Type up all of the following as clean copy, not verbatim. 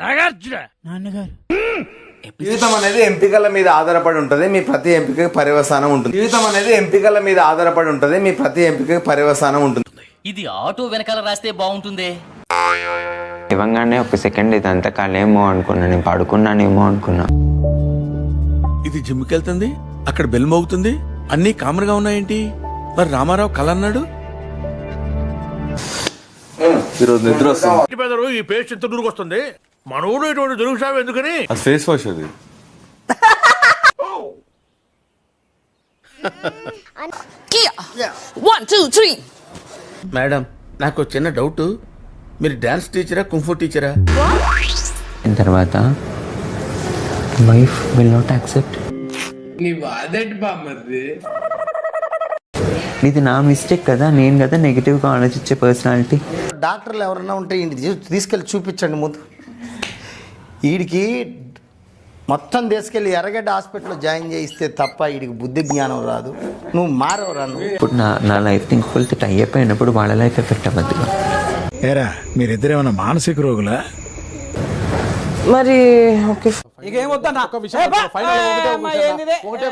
నాన్నగారు జీవితం అనేది ఎంపికల మీద ఆధారపడి ఉంటుంది. మీ ప్రతి ఎంపికకి పర్యవసానం ఉంటుంది. జీవితం అనేది ఎంపికల మీద ఆధారపడి ఉంటుంది. మీ ప్రతి ఎంపికకి పర్యవసానం ఉంటుంది. ఇది ఆటో వెనకాల రాస్తే బాగుంటుందే. ఇవ్వగానే ఒక సెకండ్ ఇదంతా కాలేమో అనుకున్నా, నేను పడుకున్నానేమో అనుకున్నా. ఇది జిమ్కి వెళ్తుంది, అక్కడ బెల్ మోగుతుంది, అన్ని కామన్ గా ఉన్నాయేంటి? మరి రామారావు కల అన్నాడు. ఈరోజు నిద్ర వస్తుంది. ఈ పేస్ట్ ఎంత దూరకు వస్తుంది. మనోడు ఇటువంటి దొరుకుతావు ఎందుకని ఫేస్ వాష్ అది. మేడం, నాకు చిన్న డౌట్, మీరు డాన్స్ టీచరా కుంఫు టీచరా? తర్వాత వైఫ్ విల్ నాట్ యాక్సెప్ట్. ఇది నా మిస్టేక్ కదా, నేను కదా నెగిటివ్ గా ఆలోచించే పర్సనాలిటీ. డాక్టర్లు ఎవరన్నా ఉంటే తీసుకెళ్ళి చూపించండి ముందు. వీడికి మొత్తం తీసుకెళ్ళి ఎర్రగడ్డ హాస్పిటల్లో జాయిన్ చేయిస్తే తప్ప వీడికి బుద్ధి జ్ఞానం రాదు. నువ్వు మారవరా నువ్వు. ఇప్పుడు నా లైఫ్ ఇంకొకరితో టై అయిపోయినప్పుడు వాళ్ళ లైఫ్ ఎఫెక్ట్ అవ్వద్దుగా. ఏరా మీరిద్దరేమన్నా మానసిక రోగులా? మరి ఓకే,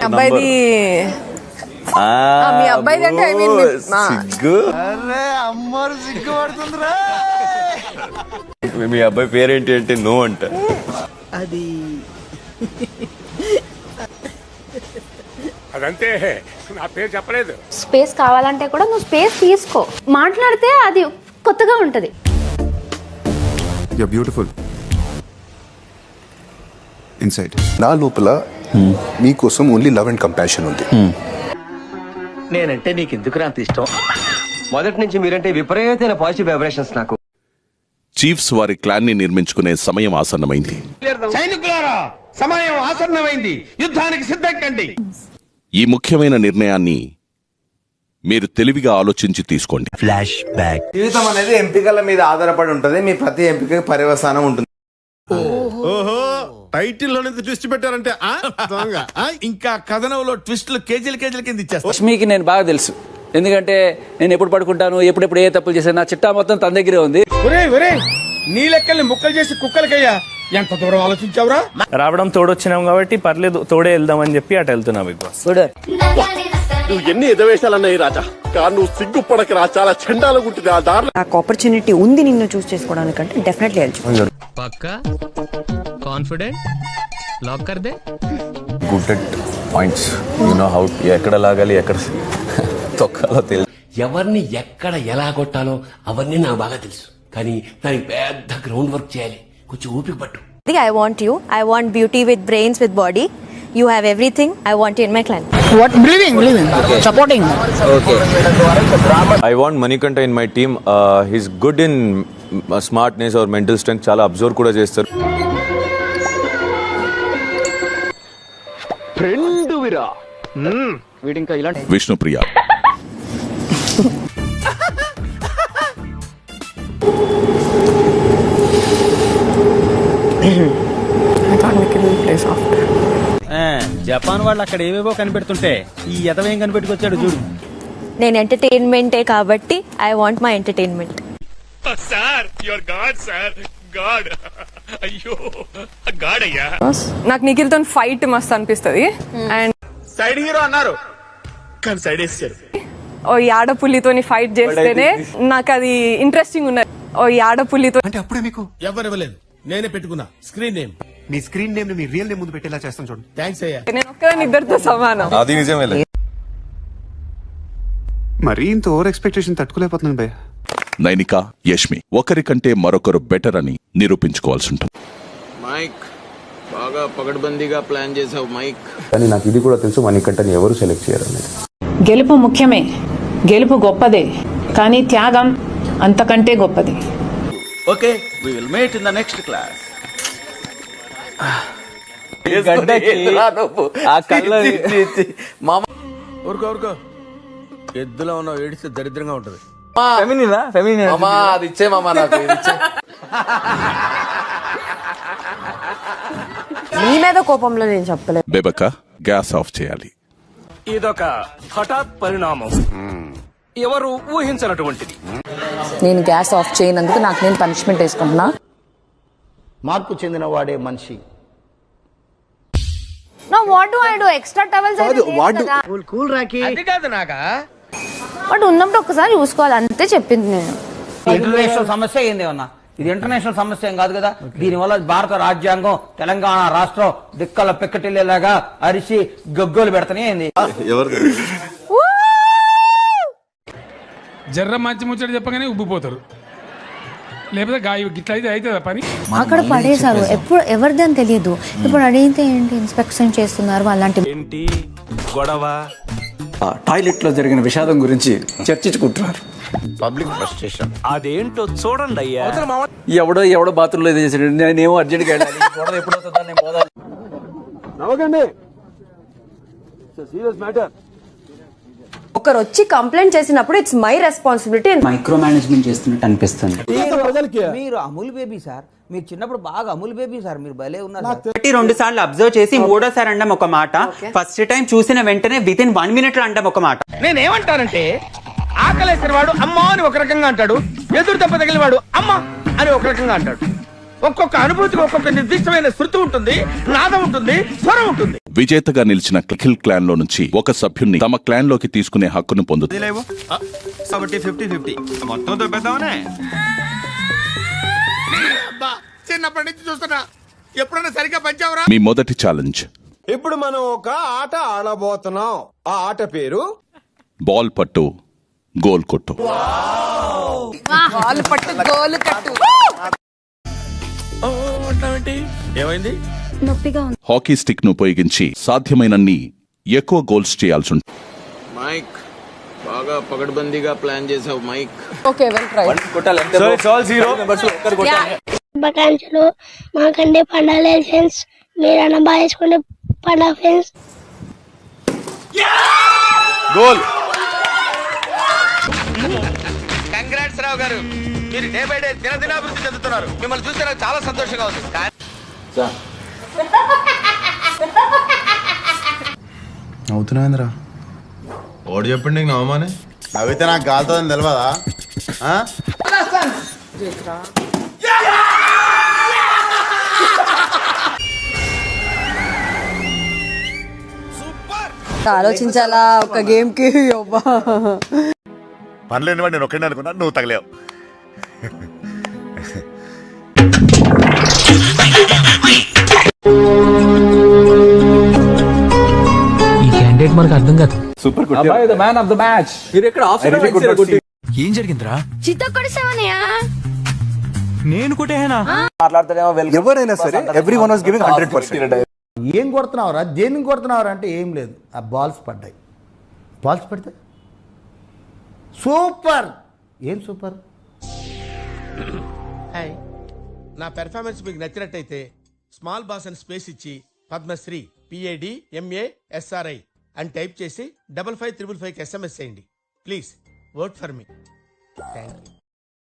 అబ్బాయిది మీ అబ్బాయిది అంటే ఐ మీన్ మీ అబ్బాయి పేరేంటి అంటే నో అంట. అది అదంతే, నా పేరు చెప్పలేదు. స్పేస్ కావాలంటే కూడా నువ్వు స్పేస్ తీసుకో. మాట్లాడితే అది కొత్తగా ఉంటది. You're beautiful inside. నా లోపల మీకోసం ఓన్లీ లవ్ అండ్ కంపాషన్ ఉంది. నేనంటే నీకు ఎందుకు అంత ఇష్టం? మొదటి నుంచి మీరంటే విపరీతమైన పాజిటివ్ వైబ్రేషన్స్ నాకు. చీఫ్స్ వారి క్లాన్ ని నిర్మించుకునే సమయం ఆసన్నమైంది. సైనికులారా, సమయం ఆసన్నమైంది, యుద్ధానికి సిద్ధం కండి. ఈ ముఖ్యమైన నిర్ణయాన్ని మీరు తెలివిగా ఆలోచించి తీసుకోండి. Flash back. జీవితం అనేది ఎంపికల మీద ఆధారపడి ఉంటుంది. మీ ప్రతి ఎంపికకి పర్యవసానం ఉంటుంది. ఓహో, టైటిల్ లోనే ట్విస్ట్ పెట్టారంటే ఇంకా కథనంలో ట్విస్టులు కేజీల కేజీల కింద ఇచ్చేస్తా. లక్ష్మికి నేను బాగా తెలుసు, ఎందుకంటే నేను ఎప్పుడు పడుకుంటాను, ఎప్పుడెప్పుడు ఏ తప్పులు చేశాను, నా చిట్టా మొత్తం తన దగ్గరే ఉంది. నీ లెక్కల్ని ముక్కలు చేసి కుక్కలకయ్యా, ఎంత దూరం ఆలోచించావురా? రావడం తోడొచ్చినాం కాబట్టి పర్లేదు, తోడే వెళ్దామని చెప్పి అటు వెళ్తున్నా. బిగ్ బాస్ నువ్వు ఎన్ని ఎదవేశాలన్నాయి రాజా, కానీ నువ్వు సిగ్గుపడకరా, చాలా చండాలగుంటుంది ఆ దారిలో. నాకు ఆపర్చునిటీ ఉంది నిన్ను చూస్ చేసుకోవడానికంటే డెఫినెట్లీ వెళ్ళచ్చు. పక్కా కాన్ఫిడెంట్ లాక్ కర్ they. Good at points, you know how, ఎక్కడ లాగాలి ఎక్కడ తొక్కాలో తెలుసు. ఎవరిని ఎక్కడ ఎలా కొట్టాలో అవన్నీ నాకు బాగా తెలుసు, కానీ దానికి పెద్ద గ్రౌండ్ వర్క్ చేయాలి. కొంచెం ఓపిక పట్టు. I want you. I want beauty with brains, with body. You have everything. I want you in my clan. What? Breathing, supporting. Okay. I want Manikanta in my team. He's good in smartness or mental strength. చాలా observe కూడా చేస్తారు. Friend విరా వీడింకా ఇలాంటి Vishnupriya. Japan వాళ్ళు అక్కడ ఏవేవో కనిపెడుతుంటే ఈ ఎదవేం కనిపెట్టుకొచ్చాడు చూడు. నేను ఎంటర్టైన్మెంటే కాబట్టి I want my entertainment. Sir your God, sir God. అయ్యో గాడ్ అయ్యా. నాకు నిఖిల్తో ఫైట్ మస్త్ అనిపిస్తుంది. అండ్ సైడ్ హీరో అన్నారు కానీ సైడ్ వేసారు. ఓ ఆడపుల్లితోని ఫైట్ చేస్తేనే నాకు అది ఇంట్రెస్టింగ్ ఉన్నది. ఓ ఆడపుల్లితో అంటే అప్పుడే మీకు ఎవరు ఇవ్వలేదు, నేనే పెట్టుకున్నా స్క్రీన్ నేమ్. మీ స్క్రీన్ నేమ్ ని మీ రియల్ నేమ్ ముందు పెట్టేలా చేస్తాను చూడండి. థ్యాంక్స్ అయ్యా. నేను ఒక్కదాన్ని ఇద్దరితో సమానం. అది నిజమే. మరీ ఇంత ఓవర్ ఎక్స్పెక్టేషన్ తట్టుకోలేకపోతున్నాను భయ్య. నైనిక, యష్మి ఒకరికంటే మరొకరు బెటర్ అని నిరూపించుకోవాల్సి ఉంటుంది. మైక్ బాగా పగడ్బందీగా ప్లాన్ చేసావు మైక్. కానీ నాకు ఇది కూడా తెలుసు, మణికంఠని ఎవరు సెలెక్ట్ చేయరు. గెలుపు ముఖ్యమే, గెలుపు గొప్పదే, కానీ త్యాగం అంతకంటే గొప్పది. Okay, we will meet in the next class. ఊరుకో, ఎద్దులో ఉన్నావు, ఏడిస్తే దరిద్రంగా ఉంటది. అది ఇచ్చే మామా, నాకు నీ మీద కోపంలో నేను చెప్పలేదు. బేబక్క, గ్యాస్ ఆఫ్ చేయాలి. ఇదొక హఠాత్ పరిణామం, ఎవరు ఊహించినటువంటిది. నేను గ్యాస్ ఆఫ్ చేయనందుకు నాకు నేను పనిష్మెంట్ వేసుకుంటున్నా. మార్పు చెందిన వాడే మనిషి. No, what do I do? Extra towels అయితే కూల్ రాకి. బట్ ఉన్నప్పుడు ఒకసారి చూసుకోవాలి అంతే చెప్పింది నేను. ఇంటర్నేషనల్ సమస్య ఏందేమన్నా, ఇది ఇంటర్నేషనల్ సమస్య ఏం కాదు కదా. దీనివల్ల భారత రాజ్యాంగం తెలంగాణ రాష్ట్రం దిక్కల పెక్కటిల్లేలాగా అరిసి గగ్గోలు పెడతానే ఏంది. జర్ర మంచి ముచ్చట చెప్పగానే ఉబ్బిపోతారు, లేకపోతే గాయ గిట్ల అయితే అవుతుందా పని. అక్కడ పడేశారు, ఎప్పుడు ఎవరిది అని తెలియదు. ఇప్పుడు అడిగితే ఏంటి ఇన్స్పెక్షన్ చేస్తున్నారు అలాంటి. ఏంటి గొడవ? టాయిలెట్ లో జరిగిన విషాదం గురించి చర్చించుకుంటున్నారు. Public frustration. అదేంటో చూడండి అయ్యా. ఎవడో బాత్రూమ్ లో చేసాడు, నేనేమో అర్జెంట్గా వెళ్ళాలి. ఎప్పుడు అవుతుందా నేను పోదాలి. ఒకరు వచ్చి కంప్లైంట్ చేసినప్పుడు it's my responsibility. Micro management చేస్తున్నట్టు అనిపిస్తుంది. మీరు అమూల్ బేబీ సార్, మీరు చిన్నప్పుడు బాగా అమూల్ బేబీ సార్, మీరు భలే ఉన్నారు. 2 సార్లు అబ్జర్వ్ చేసి 3వ సారి అండం ఒక మాట, ఫస్ట్ టైం చూసిన వెంటనే వితిన్ 1 minute లో అండం ఒక మాట. నేనేమంటానంటే ఆకలేసిన వాడు అమ్మ అని ఒక రకంగా అంటాడు, ఎదురు దెబ్బ తగిలిన వాడు అమ్మ అని ఒక రకంగా అంటాడు. ఒక్కొక్క అనుభూతికి ఒక్కొక్క నిర్దిష్టమైన శృతి ఉంటుంది, నాదం ఉంటుంది, స్వరం ఉంటుంది. విజేతగా నిలిచిన నిఖిల్ క్లాన్ లో నుంచి ఒక సభ్యున్ని తమ క్లాన్ లోకి తీసుకునే హక్కును పొందుతుంది. కాబట్టి 50-50 మొత్తం దొబ్బేద్దామనే. చిన్నప్పటి నుంచి చూస్తున్నా, ఎప్పుడైనా సరిగ్గా పంచావరా? మీ మొదటి ఛాలెంజ్. ఇప్పుడు మనం ఒక ఆట ఆడబోతున్నాం. ఆ ఆట పేరు బాల్ పట్టు గోల్ కొట్టు. వాళ్ళు పట్టు గోలు కట్టు. ఏమైంది? నొప్పిగా ఉంది. హాకీ స్టిక్ ను ఉపయోగించి సాధ్యమైనన్ని ఎక్కువ గోల్స్ చేయాల్సి ఉంటుంది. మైక్ బాగా పగడ్బందీగా ప్లాన్ చేసావు మైక్. Okay well try. శుభాకాంక్షలు. మాకంటే పండాలి ఫ్రెండ్స్, మీరన్నా బాగా వేసుకుంటే పండా ఫ్రెండ్స్. గోల్. కంగ్రాట్స్ రావు గారు, మీరు డే బై డే దినదినాభివృద్ధి చెందుతున్నారు. మిమ్మల్ని చూస్తే నాకు చాలా సంతోషంగా ఉంది. అవుతున్నాయిందిరా. ఓడి చెప్పండి నీకు నవమానే. నవ్వితే నాకు కాలుతుందని తెలియదా? ఆలోచించాలా ఒక గేమ్ కి. పనిలేని వాడు నేను ఒక్కడే అనుకున్నా, నువ్వు తగలేవు. ఈ క్యాండిడేట్ మనకు అర్థం కాదు. Super man of the match. మీరు ఎక్కడ ఏం జరిగిందిరా? చిత్త కొడిసావనయా? నేను కొట్టేనా? ఎవరైనా సరే ఎవ్రీవన్ వాస్ గివింగ్ 100%. ఏం కొడుతున్నావురా, దేనికి కొడుతున్నావురా అంటే ఏం లేదు, ఆ బాల్స్ పడ్డాయి. బాల్స్ పడితే సూపర్. ఏం సూపర్? నా పెర్ఫార్మెన్స్ మీకు నచ్చినట్టయితే స్మాల్ బాస్ అని స్పేస్ ఇచ్చి పద్మశ్రీ PADMASRI అని టైప్ చేసి 5555 SMS చేయండి. Please vote for me. Thank you.